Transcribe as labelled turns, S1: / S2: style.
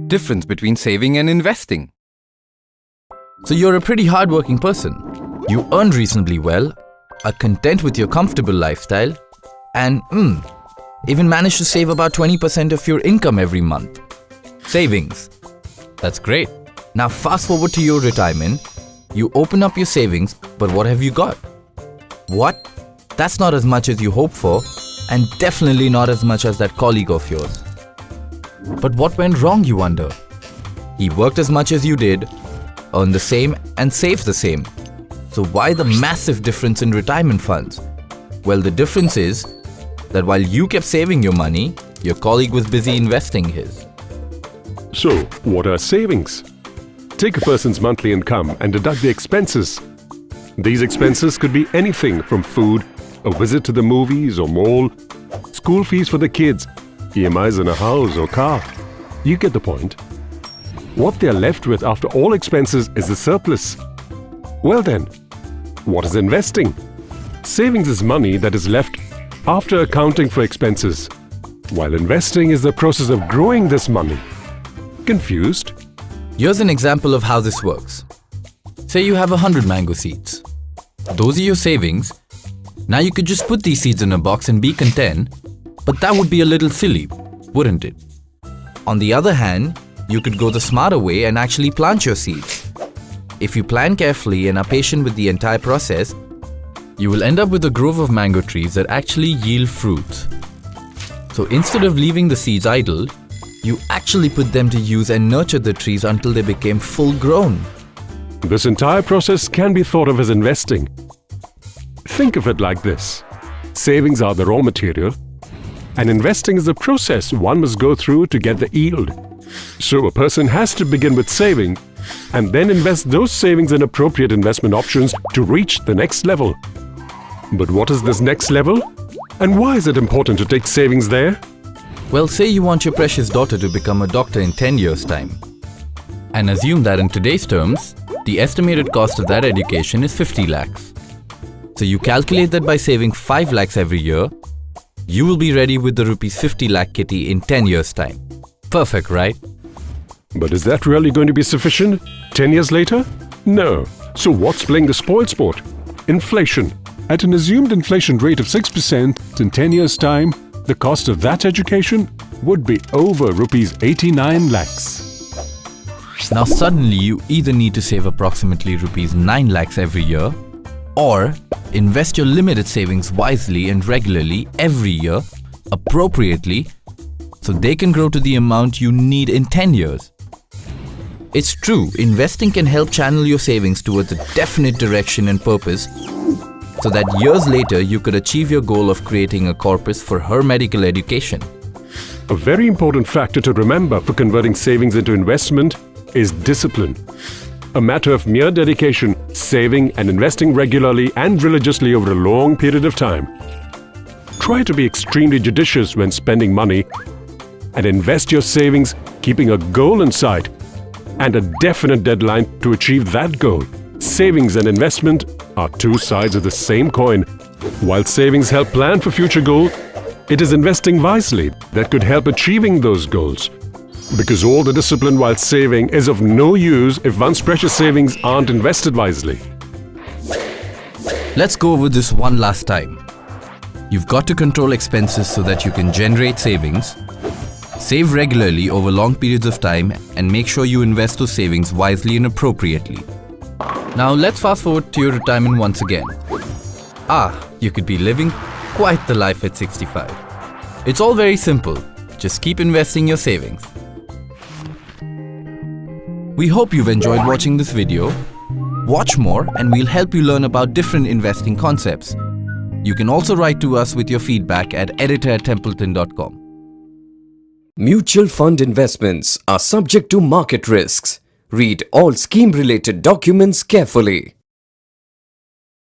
S1: Difference between saving and investing.
S2: So you're a pretty hardworking person. You earn reasonably well, are content with your comfortable lifestyle, and even manage to save about 20% of your income every month. Savings. That's great. Now fast forward to your retirement. You open up your savings, but what have you got? What? That's not as much as you hoped for, and definitely not as much as that colleague of yours. But what went wrong, you wonder? He worked as much as you did, earned the same and saved the same. So why the massive difference in retirement funds? Well, the difference is that while you kept saving your money, your colleague was busy investing his.
S3: So, what are savings? Take a person's monthly income and deduct the expenses. These expenses could be anything from food, a visit to the movies or mall, school fees for the kids, EMIs on a house or car. You get the point. What they are left with after all expenses is the surplus. Well then, what is investing? Savings is money that is left after accounting for expenses, while investing is the process of growing this money. Confused?
S2: Here's an example of how this works. Say you have 100 mango seeds. Those are your savings. Now you could just put these seeds in a box and be content, but that would be a little silly, wouldn't it? On the other hand, you could go the smarter way and actually plant your seeds. If you plan carefully and are patient with the entire process, you will end up with a grove of mango trees that actually yield fruits. So instead of leaving the seeds idle, you actually put them to use and nurture the trees until they became full grown.
S3: This entire process can be thought of as investing. Think of it like this. Savings are the raw material, and investing is the process one must go through to get the yield. So a person has to begin with saving and then invest those savings in appropriate investment options to reach the next level. But what is this next level? And why is it important to take savings there?
S2: Well, say you want your precious daughter to become a doctor in 10 years' time. And assume that in today's terms, the estimated cost of that education is 50 lakhs. So you calculate that by saving 5 lakhs every year, you will be ready with the rupees 50 lakh kitty in 10 years' time. Perfect, right?
S3: But is that really going to be sufficient 10 years later? No. So what's playing the spoilsport? Inflation. At an assumed inflation rate of 6% in 10 years' time, the cost of that education would be over rupees 89 lakhs.
S2: Now suddenly you either need to save approximately rupees 9 lakhs every year, or invest your limited savings wisely and regularly every year, appropriately, so they can grow to the amount you need in 10 years. It's true, investing can help channel your savings towards a definite direction and purpose, so that years later you could achieve your goal of creating a corpus for her medical education.
S3: A very important factor to remember for converting savings into investment is discipline. A matter of mere dedication, saving and investing regularly and religiously over a long period of time. Try to be extremely judicious when spending money and invest your savings keeping a goal in sight and a definite deadline to achieve that goal. Savings and investment are two sides of the same coin. While savings help plan for future goals, it is investing wisely that could help achieving those goals. Because all the discipline while saving is of no use if one's precious savings aren't invested wisely.
S2: Let's go over this one last time. You've got to control expenses so that you can generate savings, save regularly over long periods of time, and make sure you invest those savings wisely and appropriately. Now let's fast forward to your retirement once again. You could be living quite the life at 65. It's all very simple. Just keep investing your savings. We hope you've enjoyed watching this video. Watch more and we'll help you learn about different investing concepts. You can also write to us with your feedback at editor@templeton.com.
S4: Mutual fund investments are subject to market risks. Read all scheme-related documents carefully.